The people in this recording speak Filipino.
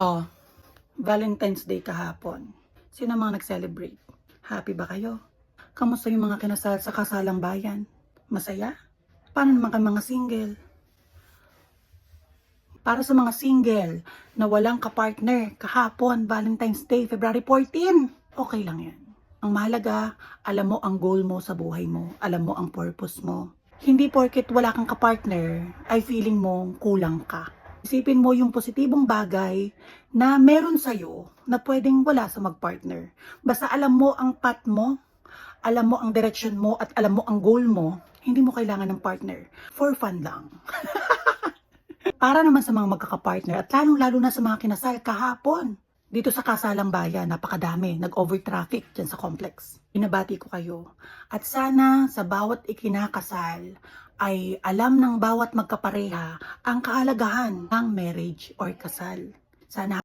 Oh, Valentine's Day kahapon. Sino mga nag-celebrate? Happy ba kayo? Kamusta yung mga kinasal sa kasalang bayan? Masaya? Paano naman kayo mga single? Para sa mga single na walang kapartner kahapon, Valentine's Day, February 14, okay lang yan. Ang mahalaga, alam mo ang goal mo sa buhay mo. Alam mo ang purpose mo. Hindi porket wala kang kapartner, ay feeling mo kulang ka. Isipin mo yung positibong bagay na meron sa'yo na pwedeng wala sa magpartner. Basta alam mo ang path mo, alam mo ang direction mo, at alam mo ang goal mo, hindi mo kailangan ng partner. For fun lang. Para naman sa mga magkakapartner at lalong-lalo na sa mga kinasal kahapon. Dito sa Kasalang Bayan, napakadami. Nag-over traffic dyan sa complex. Binabati ko kayo. At sana sa bawat ikinakasal ay alam ng bawat magkapareha ang kahalagahan ng marriage or kasal. Sana